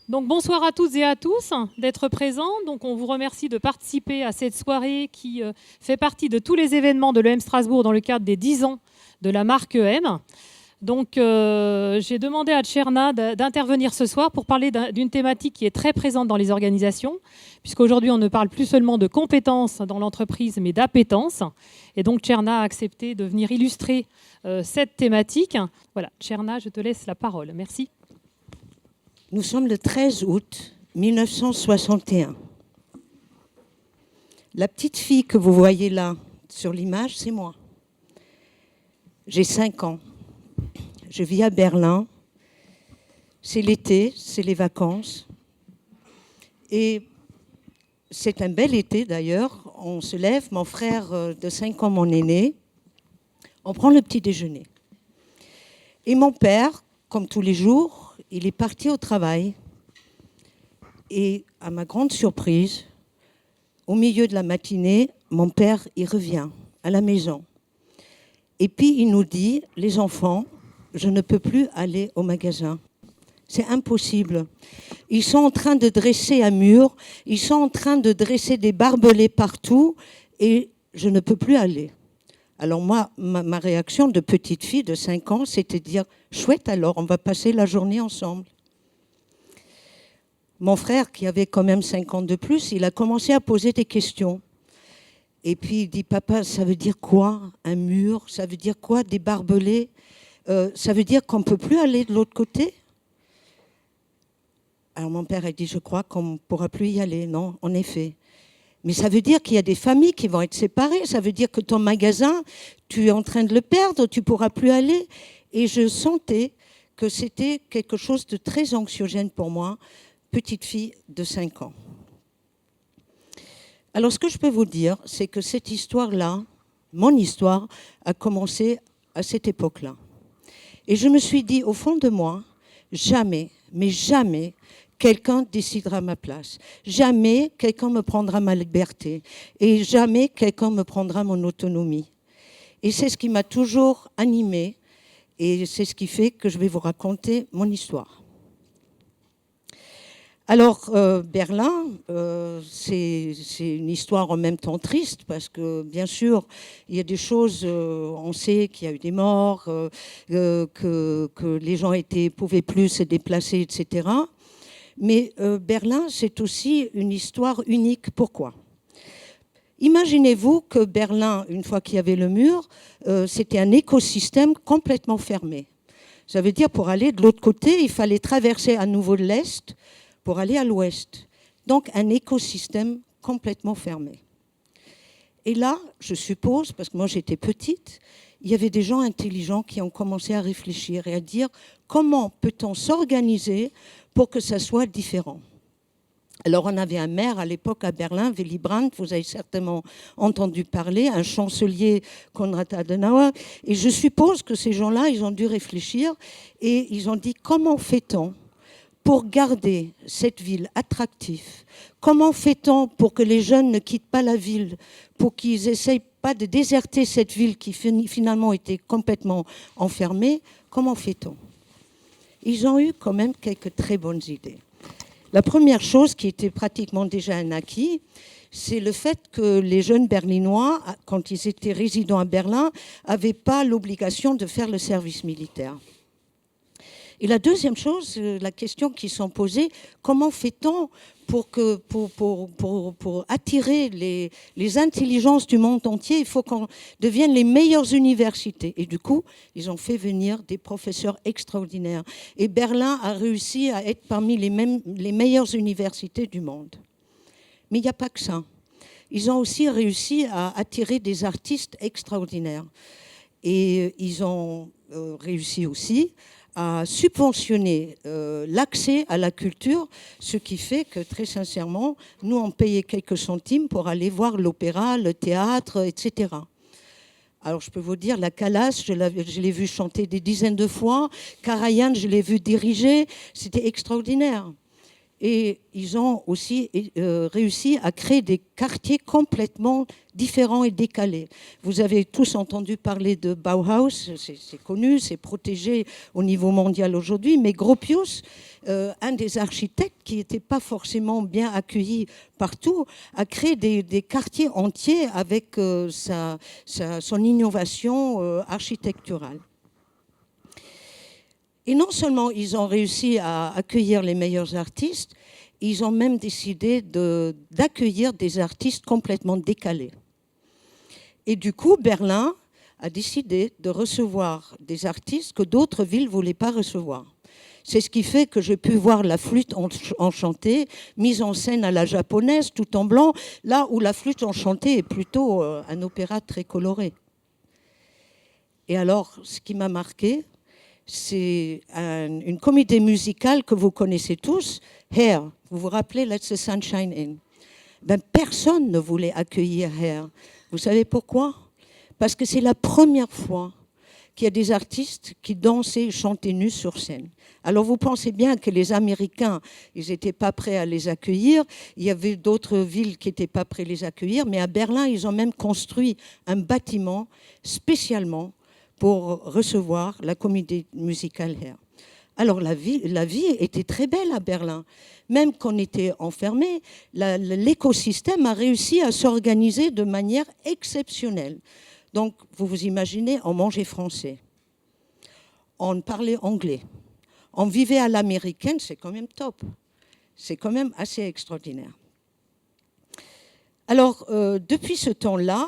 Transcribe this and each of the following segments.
Donc bonsoir à toutes et à tous d'être présents. Donc on vous remercie de participer à cette soirée qui fait partie de tous les événements de l'EM Strasbourg dans le cadre des 10 ans de la marque EM. Donc j'ai demandé à Tcherna d'intervenir ce soir pour parler d'une thématique qui est très présente dans les organisations, puisqu'aujourd'hui on ne parle plus seulement de compétences dans l'entreprise, mais d'appétence. Et donc Tcherna a accepté de venir illustrer cette thématique. Voilà, Tcherna, je te laisse la parole. Merci. Nous sommes le 13 août 1961. La petite fille que vous voyez là sur l'image, c'est moi. J'ai 5 ans. Je vis à Berlin. C'est l'été, c'est les vacances. Et c'est un bel été d'ailleurs. On se lève, mon frère de 5 ans, mon aîné, on prend le petit déjeuner. Et mon père, comme tous les jours, il est parti au travail. Et à ma grande surprise, au milieu de la matinée, mon père, il revient à la maison. Et puis il nous dit, les enfants, je ne peux plus aller au magasin. C'est impossible. Ils sont en train de dresser un mur, ils sont en train de dresser des barbelés partout et je ne peux plus aller. Alors moi, ma réaction de petite fille de 5 ans, c'était de dire « Chouette alors, on va passer la journée ensemble ». Mon frère, qui avait quand même 5 ans de plus, il a commencé à poser des questions. Et puis il dit « Papa, ça veut dire quoi un mur? Ça veut dire quoi des barbelés? Ça veut dire qu'on ne peut plus aller de l'autre côté ?» Alors mon père a dit « Je crois qu'on ne pourra plus y aller. » Non, en effet. Mais ça veut dire qu'il y a des familles qui vont être séparées. Ça veut dire que ton magasin, tu es en train de le perdre, tu ne pourras plus aller. Et je sentais que c'était quelque chose de très anxiogène pour moi, petite fille de 5 ans. Alors ce que je peux vous dire, c'est que cette histoire-là, mon histoire, a commencé à cette époque-là. Et je me suis dit, au fond de moi, jamais, mais jamais, quelqu'un décidera à ma place. Jamais quelqu'un me prendra ma liberté. Et jamais quelqu'un me prendra mon autonomie. Et c'est ce qui m'a toujours animée. Et c'est ce qui fait que je vais vous raconter mon histoire. Alors, Berlin, c'est une histoire en même temps triste parce que, bien sûr, il y a des choses, on sait qu'il y a eu des morts, que les gens pouvaient plus se déplacer, etc. Mais Berlin, c'est aussi une histoire unique. Pourquoi ? Imaginez-vous que Berlin, une fois qu'il y avait le mur, c'était un écosystème complètement fermé. Ça veut dire pour aller de l'autre côté, il fallait traverser à nouveau de l'Est pour aller à l'Ouest. Donc un écosystème complètement fermé. Et là, je suppose, parce que moi j'étais petite, il y avait des gens intelligents qui ont commencé à réfléchir et à dire comment peut-on s'organiser pour que ça soit différent. Alors on avait un maire à l'époque à Berlin, Willy Brandt, vous avez certainement entendu parler, un chancelier Konrad Adenauer, et je suppose que ces gens-là, ils ont dû réfléchir et ils ont dit comment fait-on pour garder cette ville attractive? Comment fait-on pour que les jeunes ne quittent pas la ville, pour qu'ils n'essayent pas de déserter cette ville qui finalement était complètement enfermée? Comment fait-on? Ils ont eu quand même quelques très bonnes idées. La première chose qui était pratiquement déjà un acquis, c'est le fait que les jeunes Berlinois, quand ils étaient résidents à Berlin, n'avaient pas l'obligation de faire le service militaire. Et la deuxième chose, la question qui sont posées, comment fait-on pour attirer les intelligences du monde entier? Il faut qu'on devienne les meilleures universités. Et du coup, ils ont fait venir des professeurs extraordinaires. Et Berlin a réussi à être parmi les meilleures universités du monde. Mais il n'y a pas que ça. Ils ont aussi réussi à attirer des artistes extraordinaires. Et ils ont réussi aussi à subventionner l'accès à la culture, ce qui fait que, très sincèrement, nous, on payait quelques centimes pour aller voir l'opéra, le théâtre, etc. Alors, je peux vous dire, la Calas, je l'ai vu chanter des dizaines de fois. Karajan, je l'ai vu diriger. C'était extraordinaire. Et ils ont aussi réussi à créer des quartiers complètement différents et décalés. Vous avez tous entendu parler de Bauhaus, c'est connu, c'est protégé au niveau mondial aujourd'hui, mais Gropius, un des architectes qui n'était pas forcément bien accueilli partout, a créé des quartiers entiers avec son innovation architecturale. Et non seulement ils ont réussi à accueillir les meilleurs artistes, ils ont même décidé d'accueillir des artistes complètement décalés. Et du coup, Berlin a décidé de recevoir des artistes que d'autres villes ne voulaient pas recevoir. C'est ce qui fait que j'ai pu voir la flûte enchantée, mise en scène à la japonaise, tout en blanc, là où la flûte enchantée est plutôt un opéra très coloré. Et alors, ce qui m'a marqué, c'est une comédie musicale que vous connaissez tous, Hair. Vous vous rappelez Let the Sunshine In? Ben, personne ne voulait accueillir Hair. Vous savez pourquoi? Parce que c'est la première fois qu'il y a des artistes qui dansaient et chantaient nus sur scène. Alors vous pensez bien que les Américains, ils n'étaient pas prêts à les accueillir. Il y avait d'autres villes qui n'étaient pas prêtes à les accueillir. Mais à Berlin, ils ont même construit un bâtiment spécialement pour recevoir la comédie musicale Hair. Alors la vie était très belle à Berlin. Même quand on était enfermé, l'écosystème a réussi à s'organiser de manière exceptionnelle. Donc vous vous imaginez, on mangeait français, on parlait anglais, on vivait à l'américaine, c'est quand même top. C'est quand même assez extraordinaire. Alors depuis ce temps-là,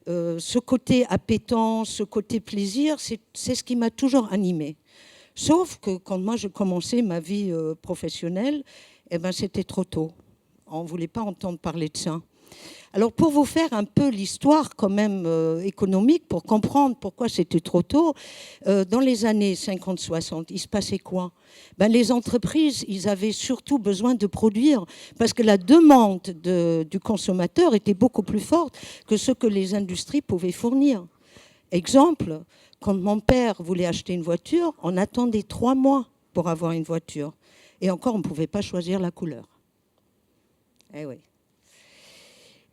ce côté appétence, ce côté plaisir, c'est ce qui m'a toujours animée. Sauf que quand moi je commençais ma vie professionnelle, eh ben, c'était trop tôt. On ne voulait pas entendre parler de ça. Alors pour vous faire un peu l'histoire quand même économique, pour comprendre pourquoi c'était trop tôt, dans les années 50-60, il se passait quoi? Ben, les entreprises, ils avaient surtout besoin de produire parce que la demande du consommateur était beaucoup plus forte que ce que les industries pouvaient fournir. Exemple, quand mon père voulait acheter une voiture, on attendait 3 mois pour avoir une voiture. Et encore, on ne pouvait pas choisir la couleur. Eh oui.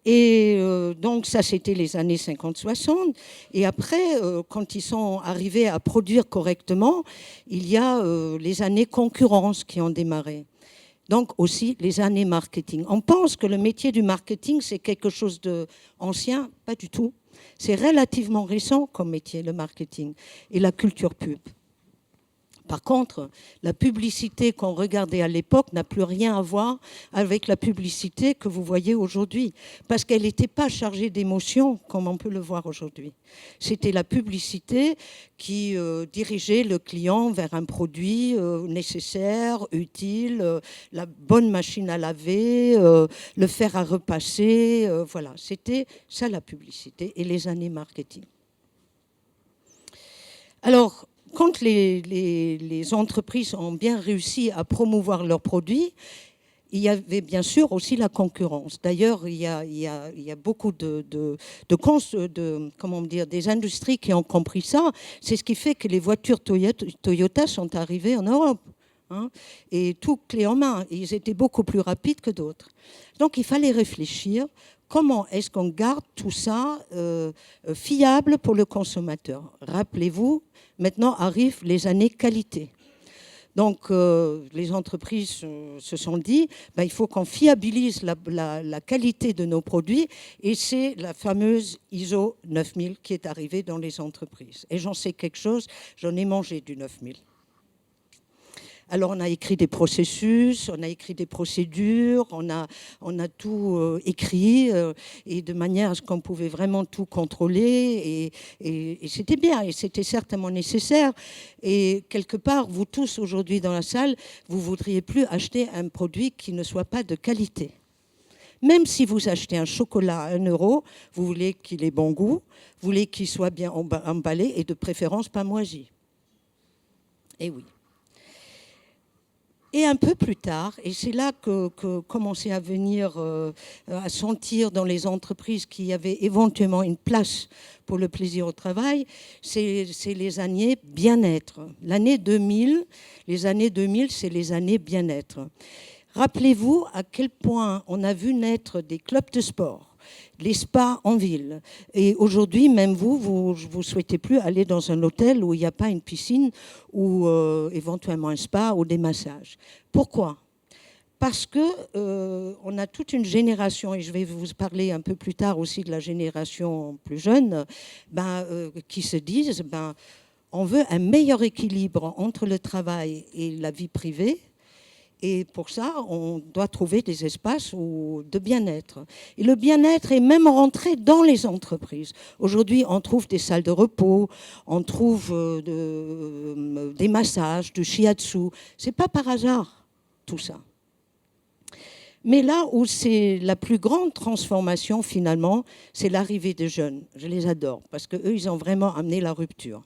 Et donc ça, c'était les années 50-60. Et après, quand ils sont arrivés à produire correctement, il y a les années concurrence qui ont démarré. Donc aussi les années marketing. On pense que le métier du marketing, c'est quelque chose d'ancien. Pas du tout. C'est relativement récent comme métier, le marketing et la culture pub. Par contre, la publicité qu'on regardait à l'époque n'a plus rien à voir avec la publicité que vous voyez aujourd'hui, parce qu'elle n'était pas chargée d'émotions comme on peut le voir aujourd'hui. C'était la publicité qui dirigeait le client vers un produit nécessaire, utile, la bonne machine à laver, le fer à repasser. Voilà, c'était ça la publicité et les années marketing. Alors, quand les entreprises ont bien réussi à promouvoir leurs produits, il y avait bien sûr aussi la concurrence. D'ailleurs, il y a beaucoup des industries qui ont compris ça. C'est ce qui fait que les voitures Toyota sont arrivées en Europe. Hein, et tout clé en main. Ils étaient beaucoup plus rapides que d'autres. Donc, il fallait réfléchir. Comment est-ce qu'on garde tout ça fiable pour le consommateur? Rappelez-vous, maintenant arrivent les années qualité. Donc, les entreprises se sont dit, il faut qu'on fiabilise la qualité de nos produits, et c'est la fameuse ISO 9000 qui est arrivée dans les entreprises. Et j'en sais quelque chose, j'en ai mangé du 9000. Alors, on a écrit des processus, on a écrit des procédures, on a tout écrit et de manière à ce qu'on pouvait vraiment tout contrôler. Et c'était bien, et c'était certainement nécessaire. Et quelque part, vous tous aujourd'hui dans la salle, vous ne voudriez plus acheter un produit qui ne soit pas de qualité. Même si vous achetez un chocolat à 1 €, vous voulez qu'il ait bon goût, vous voulez qu'il soit bien emballé et de préférence pas moisi. Eh oui. Et un peu plus tard, et c'est là que commençait à venir, à sentir dans les entreprises qu'il y avait éventuellement une place pour le plaisir au travail, c'est les années bien-être. L'année 2000, les années 2000, c'est les années bien-être. Rappelez-vous à quel point on a vu naître des clubs de sport, les spas en ville. Et aujourd'hui, même vous souhaitez plus aller dans un hôtel où il n'y a pas une piscine ou éventuellement un spa ou des massages. Pourquoi ? Parce que on a toute une génération, et je vais vous parler un peu plus tard aussi de la génération plus jeune, qui se disent on veut un meilleur équilibre entre le travail et la vie privée. Et pour ça, on doit trouver des espaces de bien-être. Et le bien-être est même rentré dans les entreprises. Aujourd'hui, on trouve des salles de repos, on trouve des massages, du shiatsu. Ce n'est pas par hasard, tout ça. Mais là où c'est la plus grande transformation, finalement, c'est l'arrivée des jeunes. Je les adore, parce qu'eux, ils ont vraiment amené la rupture.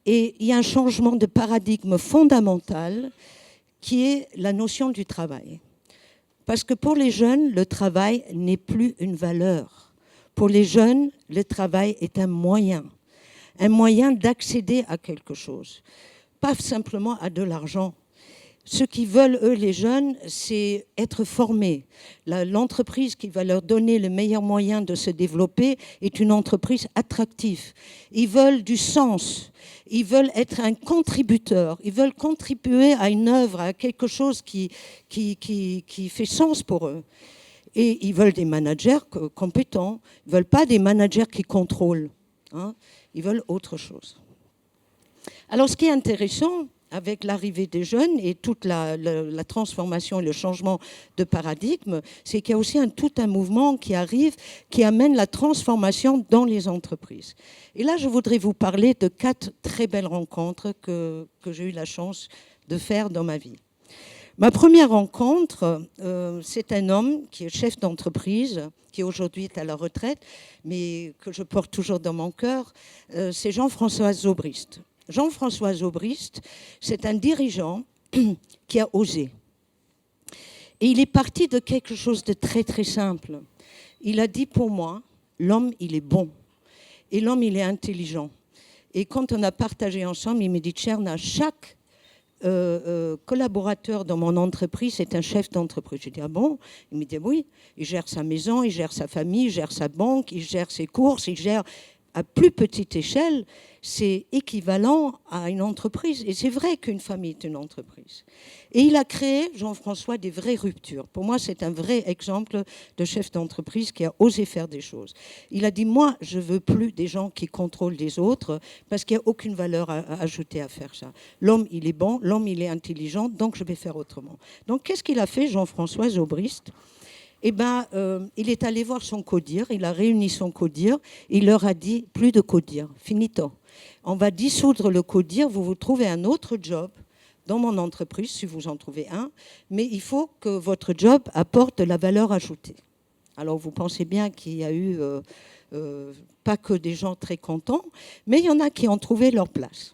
Et il y a un changement de paradigme fondamental qui est la notion du travail. Parce que pour les jeunes, le travail n'est plus une valeur. Pour les jeunes, le travail est un moyen d'accéder à quelque chose, pas simplement à de l'argent. Ce qu'ils veulent, eux, les jeunes, c'est être formés. L'entreprise qui va leur donner le meilleur moyen de se développer est une entreprise attractive. Ils veulent du sens. Ils veulent être un contributeur. Ils veulent contribuer à une œuvre, à quelque chose qui fait sens pour eux. Et ils veulent des managers compétents. Ils ne veulent pas des managers qui contrôlent. Ils veulent autre chose. Alors, ce qui est intéressant avec l'arrivée des jeunes et toute la transformation et le changement de paradigme, c'est qu'il y a aussi tout un mouvement qui arrive, qui amène la transformation dans les entreprises. Et là, je voudrais vous parler de 4 très belles rencontres que j'ai eu la chance de faire dans ma vie. Ma première rencontre, c'est un homme qui est chef d'entreprise, qui aujourd'hui est à la retraite, mais que je porte toujours dans mon cœur, c'est Jean-François Zobrist. Jean-François Zobrist, c'est un dirigeant qui a osé. Et il est parti de quelque chose de très, très simple. Il a dit, pour moi, l'homme, il est bon. Et l'homme, il est intelligent. Et quand on a partagé ensemble, il me dit, Tcherna, chaque collaborateur dans mon entreprise est un chef d'entreprise. J'ai dit, ah bon ? Il me dit, oui. Il gère sa maison, il gère sa famille, il gère sa banque, il gère ses courses, il gère... À plus petite échelle, c'est équivalent à une entreprise. Et c'est vrai qu'une famille est une entreprise. Et il a créé, Jean-François, des vraies ruptures. Pour moi, c'est un vrai exemple de chef d'entreprise qui a osé faire des choses. Il a dit, moi, je ne veux plus des gens qui contrôlent les autres parce qu'il n'y a aucune valeur à ajouter à faire ça. L'homme, il est bon, l'homme, il est intelligent, donc je vais faire autrement. Donc, qu'est-ce qu'il a fait, Jean-François Zobrist ? Il est allé voir son codir, il a réuni son codir, il leur a dit, plus de codir, finito. On va dissoudre le codir, vous trouvez un autre job dans mon entreprise, si vous en trouvez un, mais il faut que votre job apporte de la valeur ajoutée. Alors vous pensez bien qu'il y a eu pas que des gens très contents, mais il y en a qui ont trouvé leur place.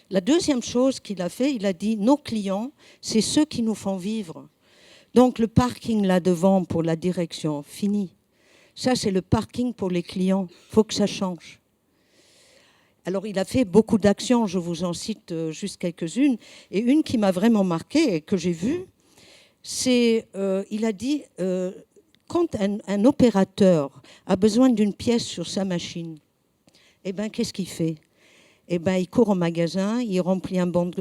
La deuxième chose qu'il a fait, il a dit, nos clients, c'est ceux qui nous font vivre. Donc le parking là devant pour la direction, fini. Ça, c'est le parking pour les clients. Il faut que ça change. Alors il a fait beaucoup d'actions, je vous en cite juste quelques-unes. Et une qui m'a vraiment marquée et que j'ai vue, c'est, il a dit, quand un opérateur a besoin d'une pièce sur sa machine, eh ben, qu'est-ce qu'il fait ? Eh ben, il court au magasin, il remplit un bon.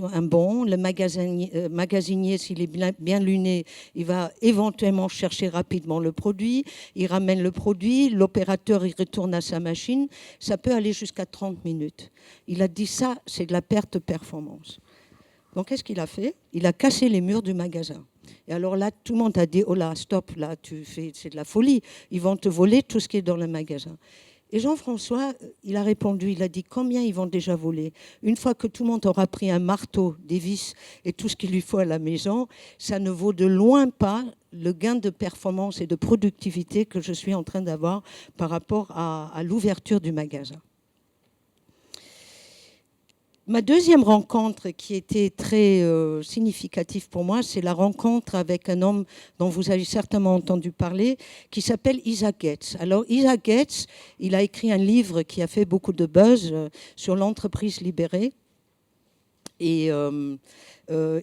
Le magasinier, s'il est bien luné, il va éventuellement chercher rapidement le produit. Il ramène le produit, l'opérateur, il retourne à sa machine. Ça peut aller jusqu'à 30 minutes. Il a dit ça, c'est de la perte de performance. Donc, qu'est-ce qu'il a fait ? Il a cassé les murs du magasin. Et alors là, tout le monde a dit, oh là, stop, là, c'est de la folie. Ils vont te voler tout ce qui est dans le magasin. Et Jean-François, il a répondu, il a dit combien ils vont déjà voler ? Une fois que tout le monde aura pris un marteau, des vis et tout ce qu'il lui faut à la maison, ça ne vaut de loin pas le gain de performance et de productivité que je suis en train d'avoir par rapport à l'ouverture du magasin. Ma deuxième rencontre qui était très significative pour moi, c'est la rencontre avec un homme dont vous avez certainement entendu parler, qui s'appelle Isaac Getz. Alors Isaac Getz, il a écrit un livre qui a fait beaucoup de buzz sur l'entreprise libérée. Et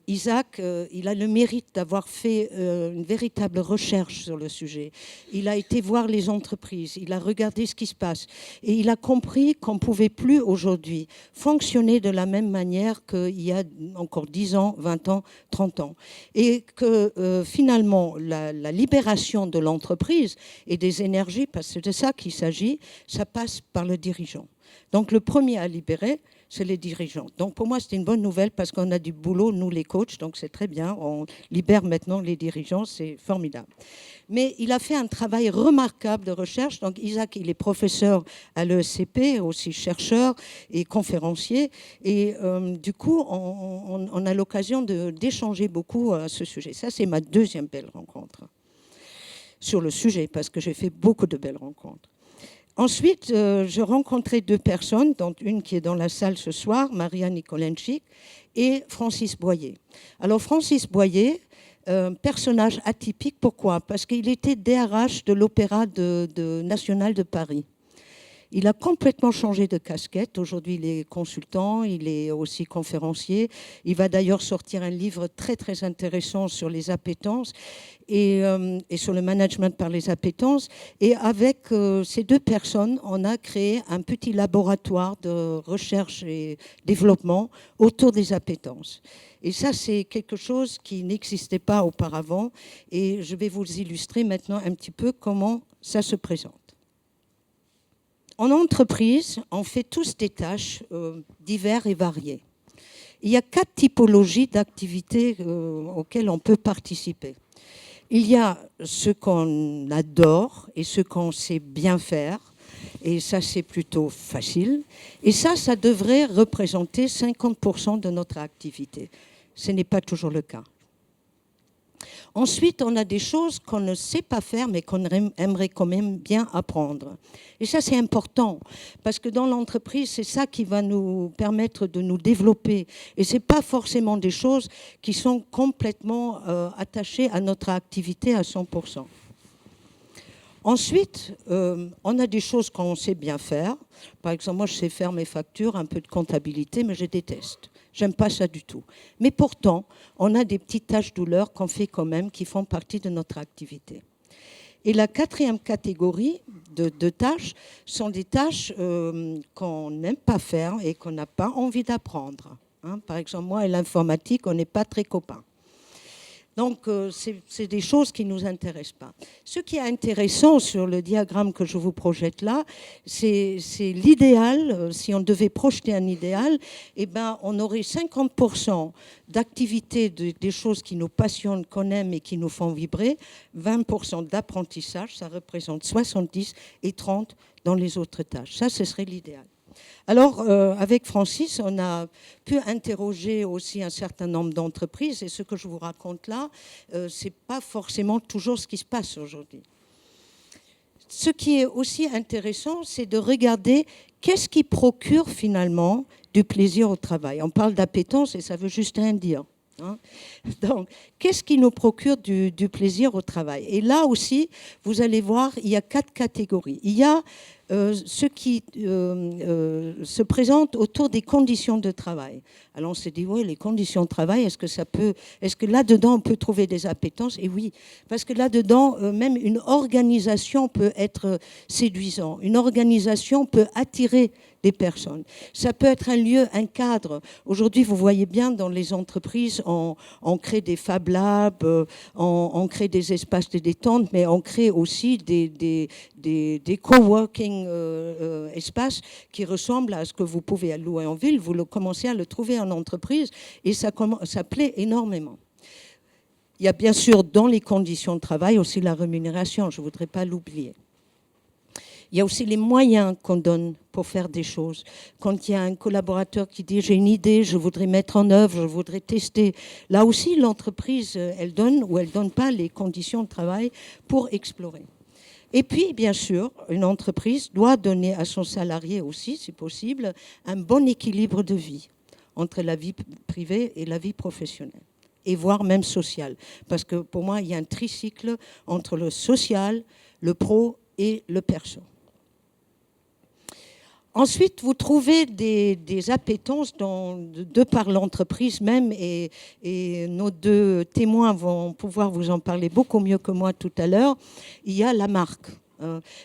Isaac, il a le mérite d'avoir fait une véritable recherche sur le sujet. Il a été voir les entreprises, il a regardé ce qui se passe et il a compris qu'on ne pouvait plus aujourd'hui fonctionner de la même manière qu'il y a encore 10 ans, 20 ans, 30 ans. Et que finalement, la libération de l'entreprise et des énergies, parce que c'est de ça qu'il s'agit, ça passe par le dirigeant. Donc le premier à libérer, c'est les dirigeants. Donc pour moi, c'est une bonne nouvelle parce qu'on a du boulot, nous les coachs, donc c'est très bien. On libère maintenant les dirigeants, c'est formidable. Mais il a fait un travail remarquable de recherche. Donc Isaac, il est professeur à l'ESCP, aussi chercheur et conférencier. Et du coup, on a l'occasion d'échanger beaucoup à ce sujet. Ça, c'est ma deuxième belle rencontre sur le sujet, parce que j'ai fait beaucoup de belles rencontres. Ensuite, je rencontrais 2 personnes, dont une qui est dans la salle ce soir, Maria Nikolenchik, et Francis Boyer. Alors Francis Boyer, personnage atypique, pourquoi? Parce qu'il était DRH de l'Opéra national de Paris. Il a complètement changé de casquette. Aujourd'hui, il est consultant, il est aussi conférencier. Il va d'ailleurs sortir un livre très, très intéressant sur les appétences et sur le management par les appétences. Et avec ces 2 personnes, on a créé un petit laboratoire de recherche et développement autour des appétences. Et ça, c'est quelque chose qui n'existait pas auparavant. Et je vais vous illustrer maintenant un petit peu comment ça se présente. En entreprise, on fait tous des tâches diverses et variées. Il y a 4 typologies d'activités auxquelles on peut participer. Il y a ce qu'on adore et ce qu'on sait bien faire. Et ça, c'est plutôt facile. Et ça devrait représenter 50% de notre activité. Ce n'est pas toujours le cas. Ensuite, on a des choses qu'on ne sait pas faire, mais qu'on aimerait quand même bien apprendre. Et ça, c'est important, parce que dans l'entreprise, c'est ça qui va nous permettre de nous développer. Et ce n'est pas forcément des choses qui sont complètement attachées à notre activité à 100%. Ensuite, on a des choses qu'on sait bien faire. Par exemple, moi, je sais faire mes factures, un peu de comptabilité, mais je déteste. J'aime pas ça du tout. Mais pourtant, on a des petites tâches douleurs qu'on fait quand même, qui font partie de notre activité. Et la 4e catégorie de tâches sont des tâches qu'on n'aime pas faire et qu'on n'a pas envie d'apprendre. Par exemple, moi et l'informatique, on n'est pas très copains. Donc, c'est des choses qui ne nous intéressent pas. Ce qui est intéressant sur le diagramme que je vous projette là, c'est l'idéal. Si on devait projeter un idéal, eh ben, on aurait 50% d'activités, des choses qui nous passionnent, qu'on aime et qui nous font vibrer, 20% d'apprentissage, ça représente 70 et 30 dans les autres tâches. Ça, ce serait l'idéal. Alors, avec Francis, on a pu interroger aussi un certain nombre d'entreprises et ce que je vous raconte là, ce n'est pas forcément toujours ce qui se passe aujourd'hui. Ce qui est aussi intéressant, c'est de regarder qu'est-ce qui procure finalement du plaisir au travail. On parle d'appétence et ça veut juste rien dire. Donc, qu'est-ce qui nous procure du plaisir au travail? Et là aussi, vous allez voir, il y a 4 catégories. Il y a ce qui se présente autour des conditions de travail. Alors on s'est dit, oui, les conditions de travail, est-ce que là-dedans on peut trouver des appétences? Et oui, parce que là-dedans, même une organisation peut être séduisante. Une organisation peut attirer des personnes. Ça peut être un lieu, un cadre. Aujourd'hui, vous voyez bien dans les entreprises, on crée des Fab Labs, on crée des espaces de détente, mais on crée aussi des coworking espaces qui ressemblent à ce que vous pouvez louer en ville. Vous commencez à le trouver en entreprise et ça plaît énormément. Il y a bien sûr dans les conditions de travail aussi la rémunération, je ne voudrais pas l'oublier. Il y a aussi les moyens qu'on donne pour faire des choses. Quand il y a un collaborateur qui dit « j'ai une idée, je voudrais mettre en œuvre, je voudrais tester », là aussi l'entreprise, elle donne ou elle ne donne pas les conditions de travail pour explorer. Et puis, bien sûr, une entreprise doit donner à son salarié aussi, si possible, un bon équilibre de vie entre la vie privée et la vie professionnelle, et voire même sociale. Parce que pour moi, il y a un tricycle entre le social, le pro et le perso. Ensuite, vous trouvez des appétences de par l'entreprise même, et nos deux témoins vont pouvoir vous en parler beaucoup mieux que moi tout à l'heure. Il y a la marque.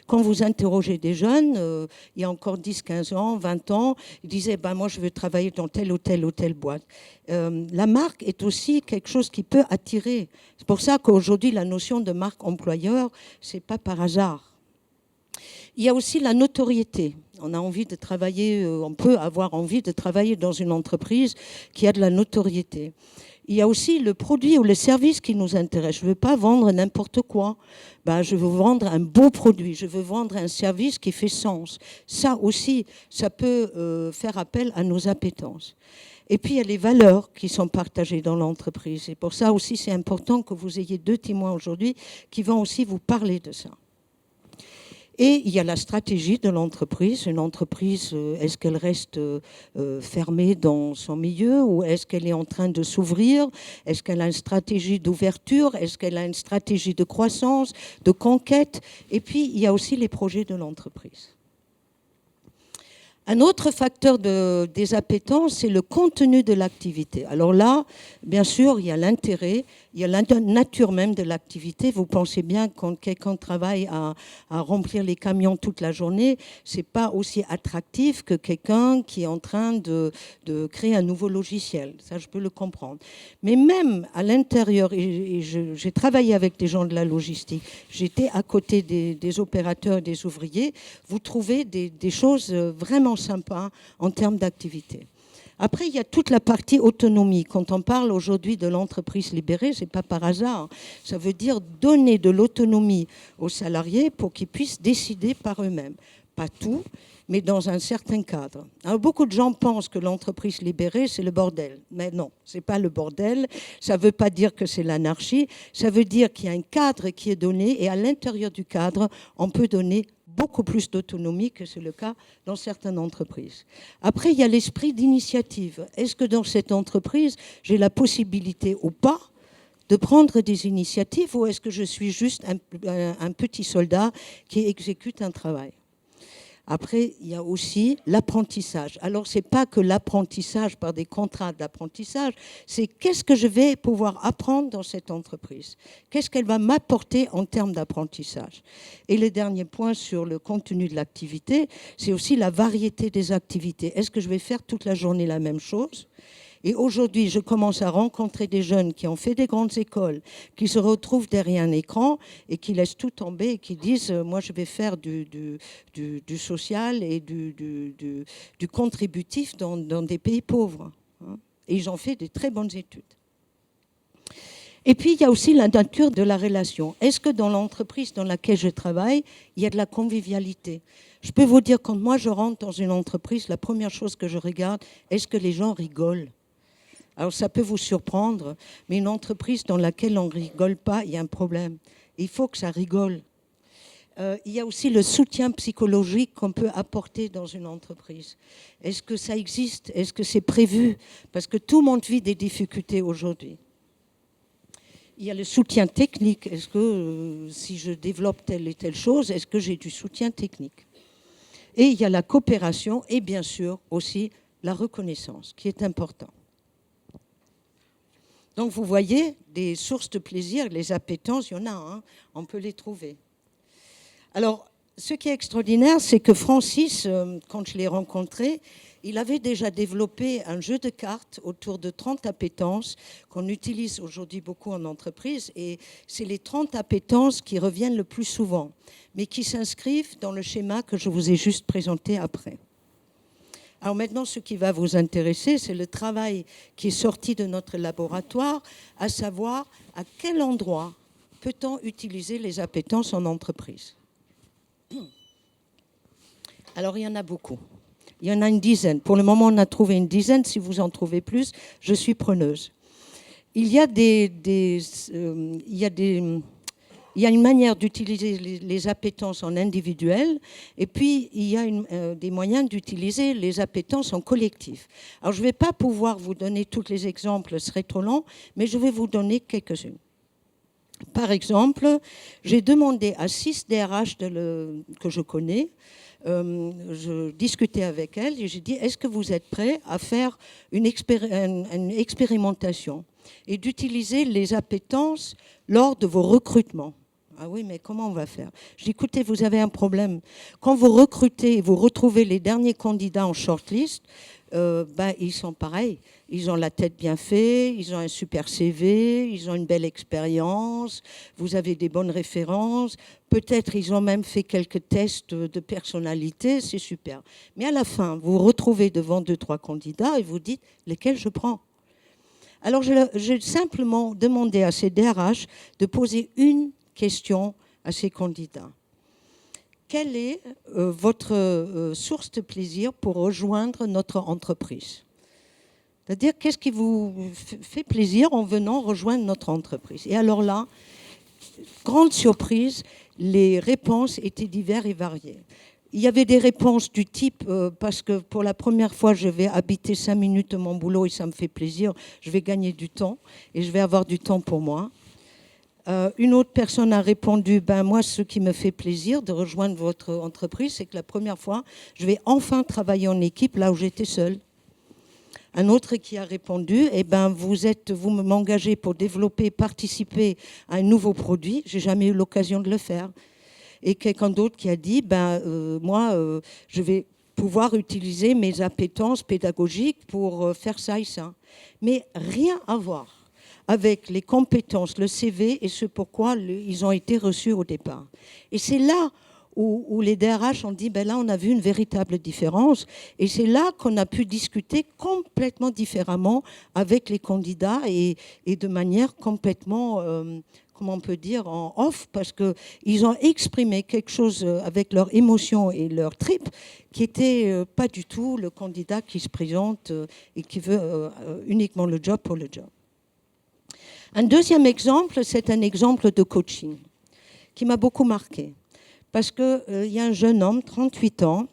Quand vous interrogez des jeunes, il y a encore 10, 15 ans, 20 ans, ils disaient moi je veux travailler dans telle ou telle boîte. La marque est aussi quelque chose qui peut attirer. C'est pour ça qu'aujourd'hui la notion de marque employeur, c'est pas par hasard. Il y a aussi la notoriété. On a envie de travailler, on peut avoir envie de travailler dans une entreprise qui a de la notoriété. Il y a aussi le produit ou le service qui nous intéresse. Je ne veux pas vendre n'importe quoi. Je veux vendre un beau produit. Je veux vendre un service qui fait sens. Ça aussi, ça peut faire appel à nos appétences. Et puis, il y a les valeurs qui sont partagées dans l'entreprise. Et pour ça aussi, c'est important que vous ayez deux témoins aujourd'hui qui vont aussi vous parler de ça. Et il y a la stratégie de l'entreprise. Une entreprise, est-ce qu'elle reste fermée dans son milieu ou est-ce qu'elle est en train de s'ouvrir? Est-ce qu'elle a une stratégie d'ouverture? Est-ce qu'elle a une stratégie de croissance, de conquête? Et puis, il y a aussi les projets de l'entreprise. Un autre facteur des appétences, c'est le contenu de l'activité. Alors là, bien sûr, il y a l'intérêt, il y a la nature même de l'activité. Vous pensez bien, quand quelqu'un travaille à remplir les camions toute la journée, c'est pas aussi attractif que quelqu'un qui est en train de créer un nouveau logiciel. Ça, je peux le comprendre. Mais même à l'intérieur, et j'ai travaillé avec des gens de la logistique, j'étais à côté des opérateurs et des ouvriers, vous trouvez des choses vraiment sympa en termes d'activité. Après, il y a toute la partie autonomie. Quand on parle aujourd'hui de l'entreprise libérée, ce n'est pas par hasard. Ça veut dire donner de l'autonomie aux salariés pour qu'ils puissent décider par eux-mêmes. Pas tout, mais dans un certain cadre. Alors, beaucoup de gens pensent que l'entreprise libérée, c'est le bordel. Mais non, ce n'est pas le bordel. Ça ne veut pas dire que c'est l'anarchie. Ça veut dire qu'il y a un cadre qui est donné et à l'intérieur du cadre, on peut donner beaucoup plus d'autonomie que c'est le cas dans certaines entreprises. Après, il y a l'esprit d'initiative. Est-ce que dans cette entreprise, j'ai la possibilité ou pas de prendre des initiatives ou est-ce que je suis juste un petit soldat qui exécute un travail ? Après, il y a aussi l'apprentissage. Alors, ce n'est pas que l'apprentissage par des contrats d'apprentissage, c'est qu'est-ce que je vais pouvoir apprendre dans cette entreprise? Qu'est-ce qu'elle va m'apporter en termes d'apprentissage? Et le dernier point sur le contenu de l'activité, c'est aussi la variété des activités. Est-ce que je vais faire toute la journée la même chose? Et aujourd'hui, je commence à rencontrer des jeunes qui ont fait des grandes écoles, qui se retrouvent derrière un écran et qui laissent tout tomber et qui disent « moi, je vais faire du social et du contributif dans des pays pauvres ». Et ils ont fait de très bonnes études. Et puis, il y a aussi la nature de la relation. Est-ce que dans l'entreprise dans laquelle je travaille, il y a de la convivialité? Je peux vous dire, quand moi je rentre dans une entreprise, la première chose que je regarde, est-ce que les gens rigolent? Alors, ça peut vous surprendre, mais une entreprise dans laquelle on ne rigole pas, il y a un problème. Il faut que ça rigole. Il y a aussi le soutien psychologique qu'on peut apporter dans une entreprise. Est-ce que ça existe? Est-ce que c'est prévu? Parce que tout le monde vit des difficultés aujourd'hui. Il y a le soutien technique. Est-ce que si je développe telle et telle chose, est-ce que j'ai du soutien technique? Et il y a la coopération et bien sûr aussi la reconnaissance, qui est important. Donc vous voyez, des sources de plaisir, les appétences, il y en a, hein, on peut les trouver. Alors, ce qui est extraordinaire, c'est que Francis, quand je l'ai rencontré, il avait déjà développé un jeu de cartes autour de 30 appétences qu'on utilise aujourd'hui beaucoup en entreprise. Et c'est les 30 appétences qui reviennent le plus souvent, mais qui s'inscrivent dans le schéma que je vous ai juste présenté après. Alors maintenant, ce qui va vous intéresser, c'est le travail qui est sorti de notre laboratoire, à savoir à quel endroit peut-on utiliser les appétences en entreprise. Alors, il y en a beaucoup. Il y en a une dizaine. Pour le moment, on a trouvé une dizaine. Si vous en trouvez plus, je suis preneuse. Il y a une manière d'utiliser les appétences en individuel et puis il y a des moyens d'utiliser les appétences en collectif. Alors, je ne vais pas pouvoir vous donner tous les exemples, ce serait trop long, mais je vais vous donner quelques-unes. Par exemple, j'ai demandé à 6 DRH que je connais, je discutais avec elles et j'ai dit, est-ce que vous êtes prêts à faire une expérimentation et d'utiliser les appétences lors de vos recrutements? Ah oui, mais comment on va faire? Je dis, écoutez, vous avez un problème. Quand vous recrutez et vous retrouvez les derniers candidats en shortlist, ils sont pareils. Ils ont la tête bien faite, ils ont un super CV, ils ont une belle expérience, vous avez des bonnes références, peut-être ils ont même fait quelques tests de personnalité, c'est super. Mais à la fin, vous vous retrouvez devant 2-3 candidats et vous dites lesquels je prends. Alors j'ai simplement demandé à ces DRH de poser une question à ces candidats. Quelle est votre source de plaisir pour rejoindre notre entreprise? C'est-à-dire, qu'est-ce qui vous fait plaisir en venant rejoindre notre entreprise? Et alors là, grande surprise, les réponses étaient diverses et variées. Il y avait des réponses du type, parce que pour la première fois, je vais habiter 5 minutes de mon boulot et ça me fait plaisir, je vais gagner du temps et je vais avoir du temps pour moi. Une autre personne a répondu, moi, ce qui me fait plaisir de rejoindre votre entreprise, c'est que la première fois, je vais enfin travailler en équipe là où j'étais seule. Un autre qui a répondu, vous m'engagez pour développer, participer à un nouveau produit, j'ai jamais eu l'occasion de le faire. Et quelqu'un d'autre qui a dit, je vais pouvoir utiliser mes appétences pédagogiques pour faire ça et ça. Mais rien à voir avec les compétences, le CV et ce pourquoi ils ont été reçus au départ. Et c'est là où les DRH ont dit, là, on a vu une véritable différence. Et c'est là qu'on a pu discuter complètement différemment avec les candidats et de manière complètement, comment on peut dire, en off, parce qu'ils ont exprimé quelque chose avec leurs émotions et leurs tripes qui n'était pas du tout le candidat qui se présente et qui veut uniquement le job pour le job. Un deuxième exemple, c'est un exemple de coaching qui m'a beaucoup marqué. Parce qu'il y a un jeune homme, 38 ans,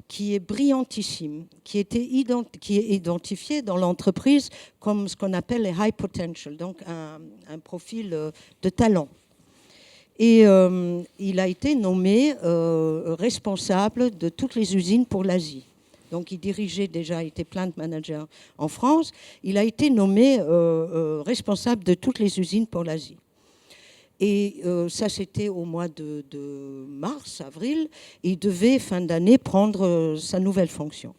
qui est brillantissime, qui est identifié dans l'entreprise comme ce qu'on appelle les high potential, donc un profil de talent. Et il a été nommé responsable de toutes les usines pour l'Asie. Donc il dirigeait déjà, il était plant manager en France. Il a été nommé responsable de toutes les usines pour l'Asie. Et ça, c'était au mois de mars, avril. Il devait, fin d'année, prendre sa nouvelle fonction.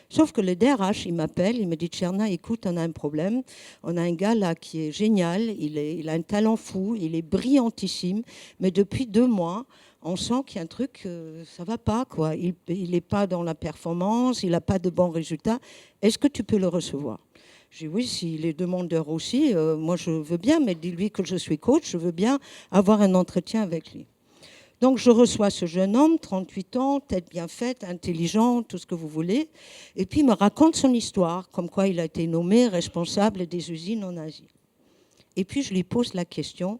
Sauf que le DRH, il m'appelle, il me dit, Tcherna, écoute, on a un problème. On a un gars là qui est génial, il a un talent fou, il est brillantissime, mais depuis 2 mois, on sent qu'il y a un truc, ça va pas, quoi. Il n'est pas dans la performance, il n'a pas de bons résultats. Est-ce que tu peux le recevoir? J'ai dit oui, s'il est demandeur aussi, moi je veux bien, mais dis-lui que je suis coach, je veux bien avoir un entretien avec lui. Donc je reçois ce jeune homme, 38 ans, tête bien faite, intelligent, tout ce que vous voulez, et puis il me raconte son histoire, comme quoi il a été nommé responsable des usines en Asie. Et puis je lui pose la question,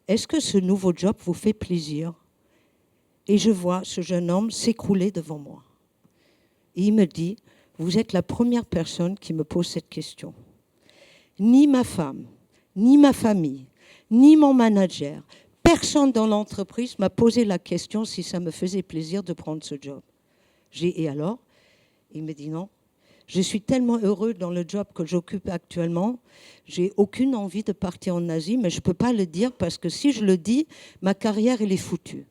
est-ce que ce nouveau job vous fait plaisir? Et je vois ce jeune homme s'écrouler devant moi. Et il me dit, vous êtes la première personne qui me pose cette question. Ni ma femme, ni ma famille, ni mon manager, personne dans l'entreprise m'a posé la question si ça me faisait plaisir de prendre ce job. Et alors? Il me dit non. Je suis tellement heureux dans le job que j'occupe actuellement, j'ai aucune envie de partir en Asie, mais je ne peux pas le dire parce que si je le dis, ma carrière, elle est foutue.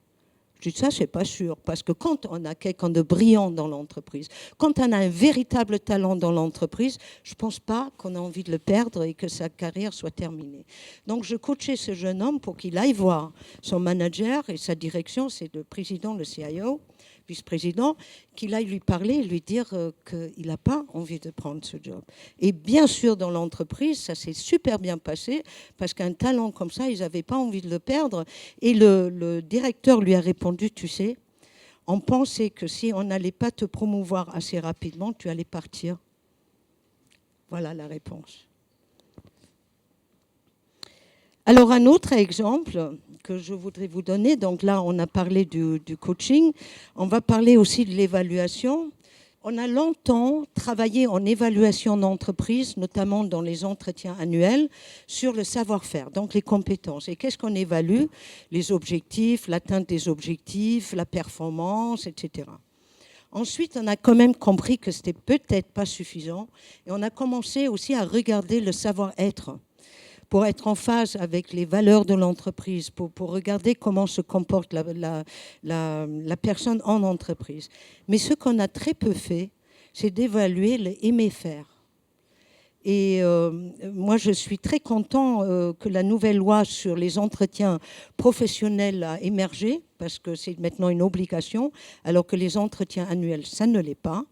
Je dis ça, c'est pas sûr, parce que quand on a quelqu'un de brillant dans l'entreprise, quand on a un véritable talent dans l'entreprise, je pense pas qu'on a envie de le perdre et que sa carrière soit terminée. Donc je coachais ce jeune homme pour qu'il aille voir son manager et sa direction, c'est le président, le CIO, vice-président, qu'il aille lui parler et lui dire qu'il n'a pas envie de prendre ce job. Et bien sûr, dans l'entreprise, ça s'est super bien passé, parce qu'un talent comme ça, ils n'avaient pas envie de le perdre. Et le directeur lui a répondu, tu sais, on pensait que si on n'allait pas te promouvoir assez rapidement, tu allais partir. Voilà la réponse. Alors, un autre exemple que je voudrais vous donner, donc là, on a parlé du coaching, on va parler aussi de l'évaluation. On a longtemps travaillé en évaluation d'entreprise, notamment dans les entretiens annuels, sur le savoir-faire, donc les compétences. Et qu'est-ce qu'on évalue? Les objectifs, l'atteinte des objectifs, la performance, etc. Ensuite, on a quand même compris que ce n'était peut-être pas suffisant et on a commencé aussi à regarder le savoir-être pour être en phase avec les valeurs de l'entreprise, pour regarder comment se comporte la personne en entreprise. Mais ce qu'on a très peu fait, c'est d'évaluer le aimer faire. Et moi, je suis très content que la nouvelle loi sur les entretiens professionnels a émergé, parce que c'est maintenant une obligation, alors que les entretiens annuels, ça ne l'est pas.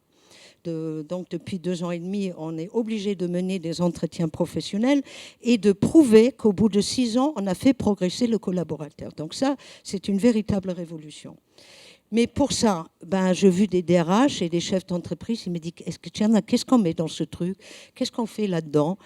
Donc depuis 2 ans et demi, on est obligé de mener des entretiens professionnels et de prouver qu'au bout de 6 ans, on a fait progresser le collaborateur. Donc ça, c'est une véritable révolution. Mais pour ça, j'ai vu des DRH et des chefs d'entreprise, ils me disent, qu'est-ce qu'on met dans ce truc? Qu'est-ce qu'on fait là-dedans?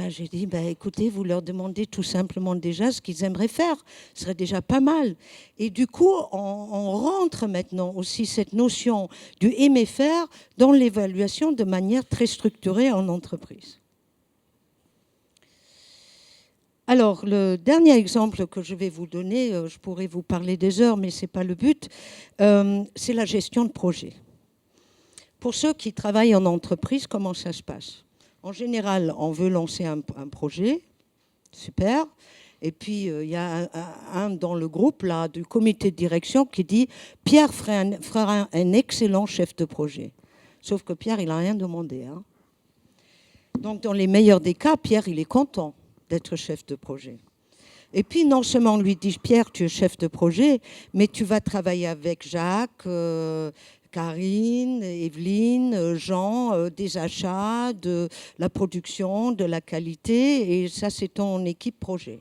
J'ai dit, écoutez, vous leur demandez tout simplement déjà ce qu'ils aimeraient faire. Ce serait déjà pas mal. Et du coup, on rentre maintenant aussi cette notion du aimer faire dans l'évaluation de manière très structurée en entreprise. Alors, le dernier exemple que je vais vous donner, je pourrais vous parler des heures, mais ce n'est pas le but, c'est la gestion de projet. Pour ceux qui travaillent en entreprise, comment ça se passe? En général, on veut lancer un projet, super, et puis il y a un dans le groupe là, du comité de direction qui dit « Pierre fera un excellent chef de projet ». Sauf que Pierre, il n'a rien demandé. Hein. Donc, dans les meilleurs des cas, Pierre, il est content d'être chef de projet. Et puis, non seulement on lui dit, Pierre, tu es chef de projet, mais tu vas travailler avec Jacques, Karine, Evelyne, Jean, des achats, de la production, de la qualité, et ça, c'est ton équipe projet.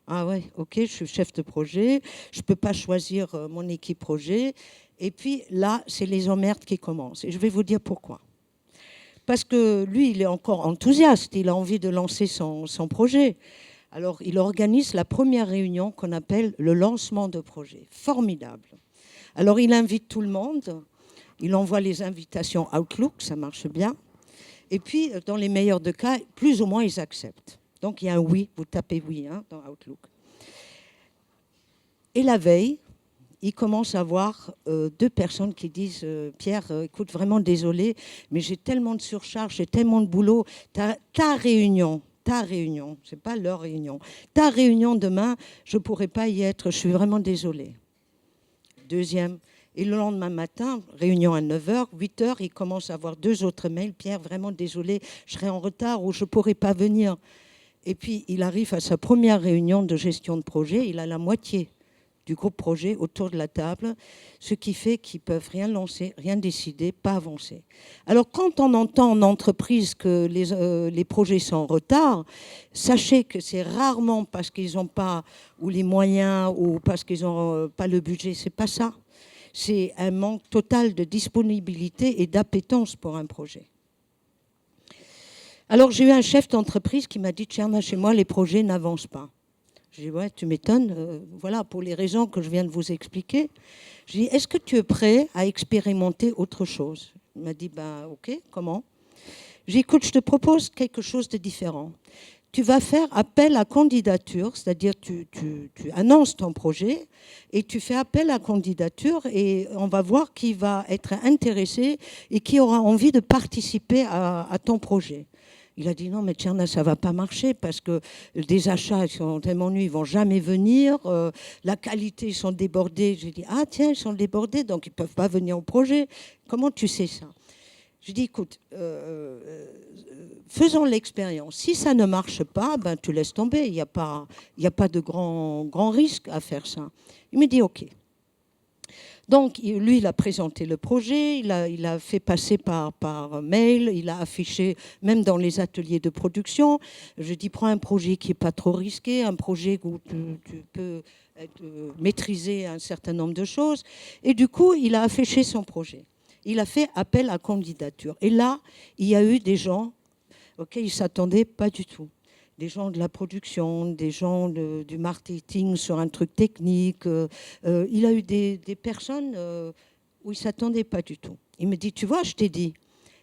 Ah ouais, ok, je suis chef de projet, je ne peux pas choisir mon équipe projet. Et puis là, c'est les emmerdes qui commencent. Et je vais vous dire pourquoi. Parce que lui, il est encore enthousiaste, il a envie de lancer son projet. Alors, il organise la première réunion qu'on appelle le lancement de projet. Formidable. Alors, il invite tout le monde, il envoie les invitations Outlook, ça marche bien. Et puis, dans les meilleurs des cas, plus ou moins, ils acceptent. Donc, il y a un oui, vous tapez oui dans Outlook. Et la veille, il commence à voir 2 personnes qui disent Pierre, écoute, vraiment désolé, mais j'ai tellement de surcharge, j'ai tellement de boulot. Ta réunion, c'est pas leur réunion, ta réunion demain, je ne pourrai pas y être, je suis vraiment désolé. Deuxième. Et le lendemain matin, réunion à 9h, 8h, il commence à avoir 2 autres mails. Pierre, vraiment désolé, je serai en retard ou je ne pourrai pas venir. Et puis, il arrive à sa première réunion de gestion de projet, il a la moitié du groupe projet autour de la table, ce qui fait qu'ils ne peuvent rien lancer, rien décider, pas avancer. Alors, quand on entend en entreprise que les projets sont en retard, sachez que c'est rarement parce qu'ils n'ont pas ou les moyens ou parce qu'ils n'ont pas le budget, c'est pas ça. C'est un manque total de disponibilité et d'appétence pour un projet. Alors, j'ai eu un chef d'entreprise qui m'a dit « Tcherna, chez moi, les projets n'avancent pas ». J'ai dit, ouais, tu m'étonnes, voilà, pour les raisons que je viens de vous expliquer. J'ai dit, est-ce que tu es prêt à expérimenter autre chose? Il m'a dit, ok, comment? J'ai dit, écoute, je te propose quelque chose de différent. Tu vas faire appel à candidature, c'est-à-dire tu annonces ton projet et tu fais appel à candidature et on va voir qui va être intéressé et qui aura envie de participer à ton projet. Il a dit non, mais Tcherna, ça ne va pas marcher parce que des achats, ils sont tellement nus, ils ne vont jamais venir. La qualité, ils sont débordés. J'ai dit, ah tiens, ils sont débordés, donc ils ne peuvent pas venir au projet. Comment tu sais ça? Je dis, écoute, faisons l'expérience. Si ça ne marche pas, tu laisses tomber. Il n'y a pas de grand risque à faire ça. Il me dit, OK. Donc, lui, il a présenté le projet, il a fait passer par mail, il a affiché même dans les ateliers de production. Je dis, prends un projet qui n'est pas trop risqué, un projet où tu peux maîtriser un certain nombre de choses. Et du coup, il a affiché son projet. Il a fait appel à candidature. Et là, il y a eu des gens auxquels il ne s'attendait pas du tout. Des gens de la production, des gens du marketing sur un truc technique. Il a eu des personnes où il ne s'attendait pas du tout. Il me dit, tu vois, je t'ai dit,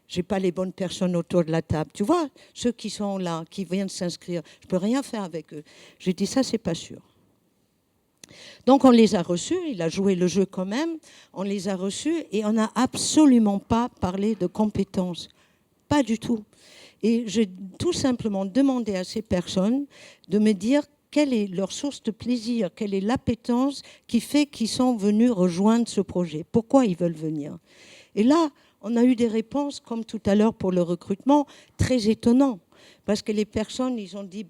j'ai pas les bonnes personnes autour de la table. Tu vois, ceux qui sont là, qui viennent s'inscrire, je peux rien faire avec eux. J'ai dit, ça, c'est pas sûr. Donc on les a reçus, il a joué le jeu quand même, on les a reçus et on n'a absolument pas parlé de compétences, pas du tout. Et j'ai tout simplement demandé à ces personnes de me dire quelle est leur source de plaisir, quelle est l'appétence qui fait qu'ils sont venus rejoindre ce projet, pourquoi ils veulent venir. Et là, on a eu des réponses, comme tout à l'heure pour le recrutement, très étonnantes. Parce que les personnes, ils ont dit,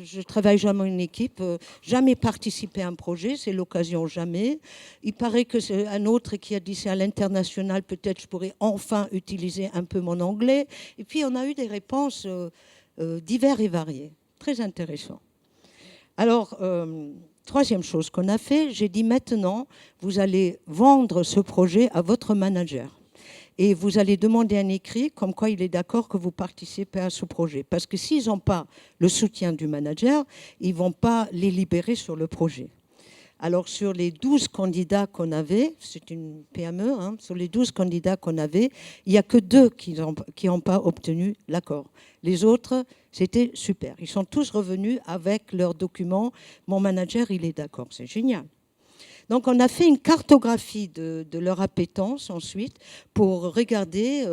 je travaille jamais en équipe, jamais participé à un projet, c'est l'occasion jamais. Il paraît que c'est un autre qui a dit, c'est à l'international, peut-être je pourrais enfin utiliser un peu mon anglais. Et puis on a eu des réponses diverses et variées, très intéressant. Alors, troisième chose qu'on a fait, j'ai dit maintenant, vous allez vendre ce projet à votre manager. Et vous allez demander un écrit comme quoi il est d'accord que vous participez à ce projet. Parce que s'ils n'ont pas le soutien du manager, ils ne vont pas les libérer sur le projet. Alors sur les 12 candidats qu'on avait, c'est une PME, hein, sur les 12 candidats qu'on avait, il n'y a que 2 qui n'ont pas obtenu l'accord. Les autres, c'était super. Ils sont tous revenus avec leurs documents. Mon manager, il est d'accord. C'est génial. Donc on a fait une cartographie de leur appétence ensuite pour regarder,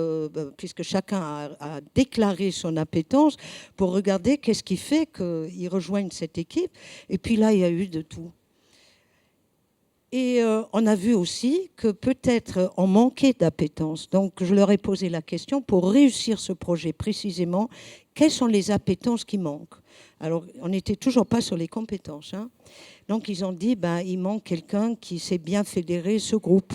puisque chacun a déclaré son appétence, pour regarder qu'est-ce qui fait qu'ils rejoignent cette équipe. Et puis là, il y a eu de tout. Et on a vu aussi que peut-être on manquait d'appétence. Donc je leur ai posé la question, pour réussir ce projet précisément, quelles sont les appétences qui manquent? Alors on n'était toujours pas sur les compétences, hein. Donc ils ont dit, il manque quelqu'un qui sait bien fédérer ce groupe,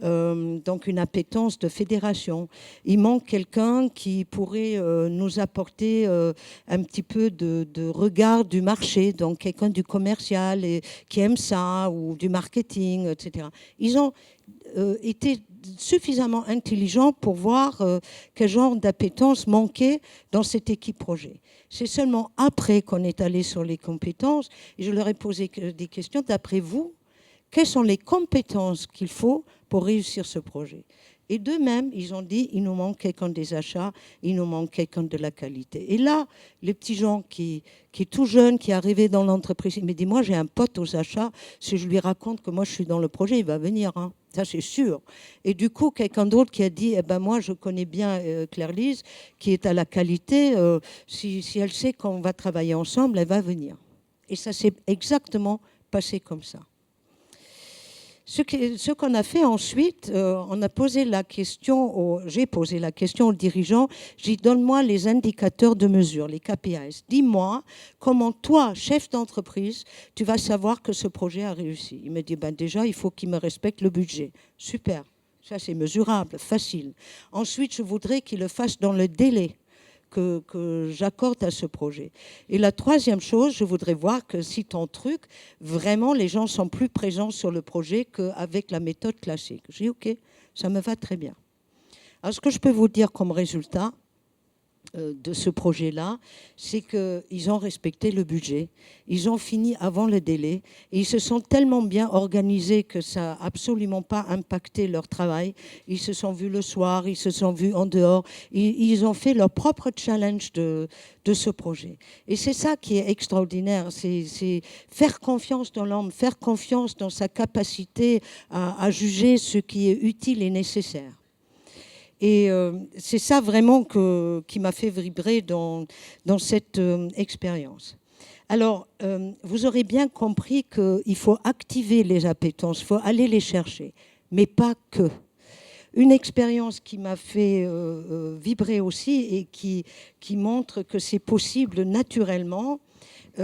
donc une appétence de fédération. Il manque quelqu'un qui pourrait nous apporter un petit peu de regard du marché, donc quelqu'un du commercial et qui aime ça, ou du marketing, etc. Ils ont été suffisamment intelligents pour voir quel genre d'appétence manquait dans cette équipe projet. C'est seulement après qu'on est allé sur les compétences et je leur ai posé des questions. D'après vous, quelles sont les compétences qu'il faut pour réussir ce projet? Et d'eux-mêmes, ils ont dit, il nous manque quelqu'un des achats, il nous manque quelqu'un de la qualité. Et là, les petits gens qui est tout jeune, qui est arrivé dans l'entreprise, il me dit, moi j'ai un pote aux achats, si je lui raconte que moi je suis dans le projet, il va venir, hein. Ça c'est sûr. Et du coup, quelqu'un d'autre qui a dit, moi je connais bien Claire-Lise, qui est à la qualité, si elle sait qu'on va travailler ensemble, elle va venir. Et ça s'est exactement passé comme ça. Ce qu'on a fait ensuite, on a posé la question, j'ai posé la question aux dirigeants, j'ai dit, donne-moi les indicateurs de mesure, les KPIs. Dis-moi comment toi, chef d'entreprise, tu vas savoir que ce projet a réussi. Il me dit, déjà, il faut qu'il me respecte le budget. Super, ça c'est mesurable, facile. Ensuite, je voudrais qu'il le fasse dans le délai que j'accorde à ce projet. Et la troisième chose, je voudrais voir que si ton truc, vraiment, les gens sont plus présents sur le projet qu'avec la méthode classique. J'ai dit, OK, ça me va très bien. Alors, ce que je peux vous dire comme résultat de ce projet-là, c'est qu'ils ont respecté le budget, ils ont fini avant le délai, et ils se sont tellement bien organisés que ça n'a absolument pas impacté leur travail. Ils se sont vus le soir, ils se sont vus en dehors, ils ont fait leur propre challenge de ce projet. Et c'est ça qui est extraordinaire, c'est faire confiance dans l'homme, faire confiance dans sa capacité à juger ce qui est utile et nécessaire. Et c'est ça vraiment qui m'a fait vibrer dans cette expérience. Alors, vous aurez bien compris qu'il faut activer les appétences, il faut aller les chercher, mais pas que. Une expérience qui m'a fait vibrer aussi et qui montre que c'est possible naturellement,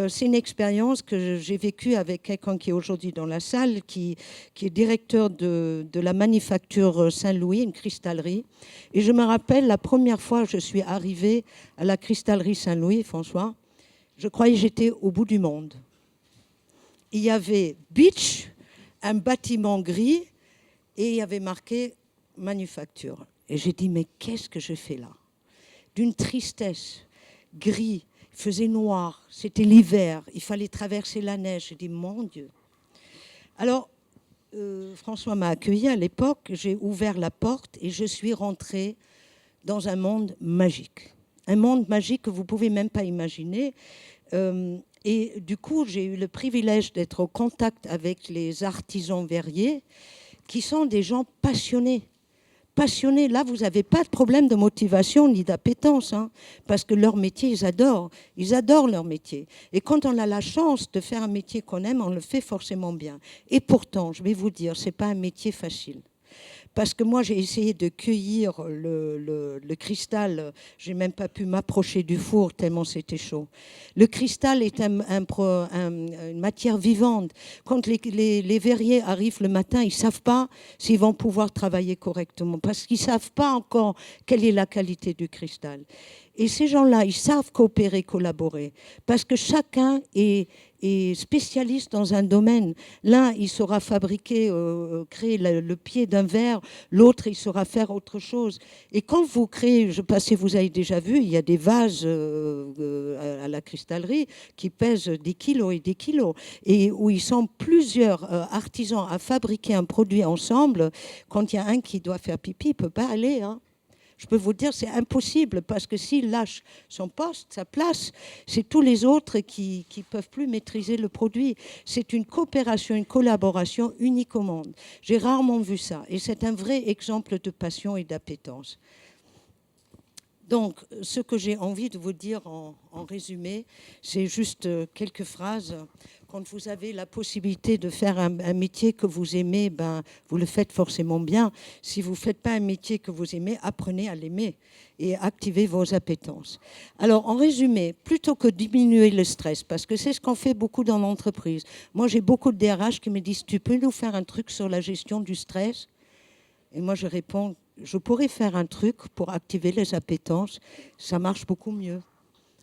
c'est une expérience que j'ai vécue avec quelqu'un qui est aujourd'hui dans la salle, qui est directeur de la manufacture Saint-Louis, une cristallerie. Et je me rappelle la première fois que je suis arrivée à la cristallerie Saint-Louis, François, je croyais que j'étais au bout du monde. Il y avait Beach, un bâtiment gris, et il y avait marqué manufacture. Et j'ai dit, mais qu'est-ce que je fais là? D'une tristesse, gris, il faisait noir, c'était l'hiver, il fallait traverser la neige. J'ai dit, mon Dieu. Alors, François m'a accueilli à l'époque, j'ai ouvert la porte et je suis rentrée dans un monde magique. Un monde magique que vous ne pouvez même pas imaginer. Et du coup, j'ai eu le privilège d'être au contact avec les artisans verriers, qui sont des gens passionnés. Passionnés. Là, vous n'avez pas de problème de motivation ni d'appétence, hein, parce que leur métier, ils adorent. Ils adorent leur métier. Et quand on a la chance de faire un métier qu'on aime, on le fait forcément bien. Et pourtant, je vais vous dire, ce n'est pas un métier facile. Parce que moi, j'ai essayé de cueillir le cristal. Je n'ai même pas pu m'approcher du four tellement c'était chaud. Le cristal est une matière vivante. Quand les verriers arrivent le matin, ils ne savent pas s'ils vont pouvoir travailler correctement parce qu'ils ne savent pas encore quelle est la qualité du cristal. Et ces gens-là, ils savent coopérer, collaborer parce que chacun est spécialiste dans un domaine. L'un, il saura fabriquer, créer le pied d'un verre, l'autre, il saura faire autre chose. Et quand vous créez, je ne sais pas si vous avez déjà vu, il y a des vases à la cristallerie qui pèsent des kilos et des kilos, et où ils sont plusieurs artisans à fabriquer un produit ensemble. Quand il y a un qui doit faire pipi, il ne peut pas aller, hein. Je peux vous dire, c'est impossible, parce que s'il lâche son poste, sa place, c'est tous les autres qui ne peuvent plus maîtriser le produit. C'est une coopération, une collaboration unique au monde. J'ai rarement vu ça, et c'est un vrai exemple de passion et d'appétence. Donc, ce que j'ai envie de vous dire en résumé, c'est juste quelques phrases. Quand vous avez la possibilité de faire un métier que vous aimez, ben, vous le faites forcément bien. Si vous ne faites pas un métier que vous aimez, apprenez à l'aimer et activez vos appétences. Alors, en résumé, plutôt que diminuer le stress, parce que c'est ce qu'on fait beaucoup dans l'entreprise. Moi, j'ai beaucoup de DRH qui me disent « Tu peux nous faire un truc sur la gestion du stress ?» Et moi, je réponds « Je pourrais faire un truc pour activer les appétences, ça marche beaucoup mieux. »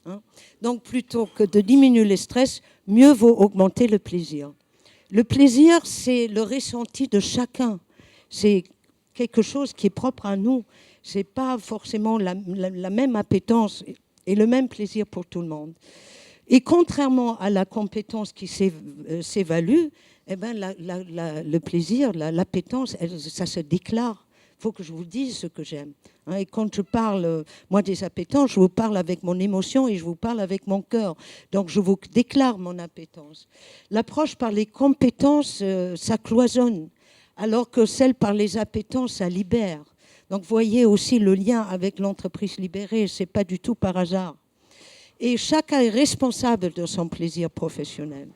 Hein? Donc, plutôt que de diminuer le stress, mieux vaut augmenter le plaisir. Le plaisir, c'est le ressenti de chacun. C'est quelque chose qui est propre à nous. Ce n'est pas forcément la même appétence et le même plaisir pour tout le monde. Et contrairement à la compétence qui s'évalue, eh ben, le plaisir, l'appétence, ça se déclare. Il faut que je vous dise ce que j'aime. Hein, et quand je parle, moi, des appétences, je vous parle avec mon émotion et je vous parle avec mon cœur. Donc, je vous déclare mon appétence. L'approche par les compétences, ça cloisonne, alors que celle par les appétences, ça libère. Donc, voyez aussi le lien avec l'entreprise libérée, ce n'est pas du tout par hasard. Et chacun est responsable de son plaisir professionnel.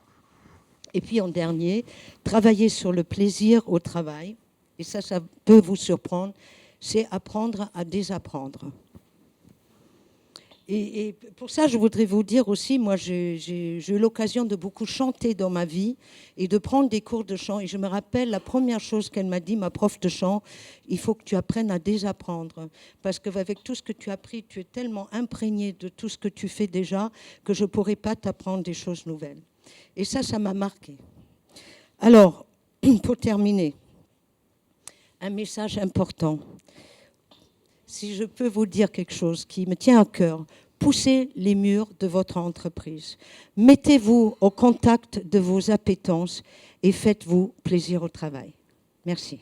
Et puis, en dernier, travailler sur le plaisir au travail. Et ça peut vous surprendre, c'est apprendre à désapprendre. Et pour ça, je voudrais vous dire aussi, moi, j'ai eu l'occasion de beaucoup chanter dans ma vie et de prendre des cours de chant. Et je me rappelle, la première chose qu'elle m'a dit, ma prof de chant, il faut que tu apprennes à désapprendre. Parce qu'avec tout ce que tu as appris, tu es tellement imprégné de tout ce que tu fais déjà que je ne pourrais pas t'apprendre des choses nouvelles. Et ça m'a marqué. Alors, pour terminer, un message important. Si je peux vous dire quelque chose qui me tient à cœur, poussez les murs de votre entreprise. Mettez-vous au contact de vos appétences et faites-vous plaisir au travail. Merci.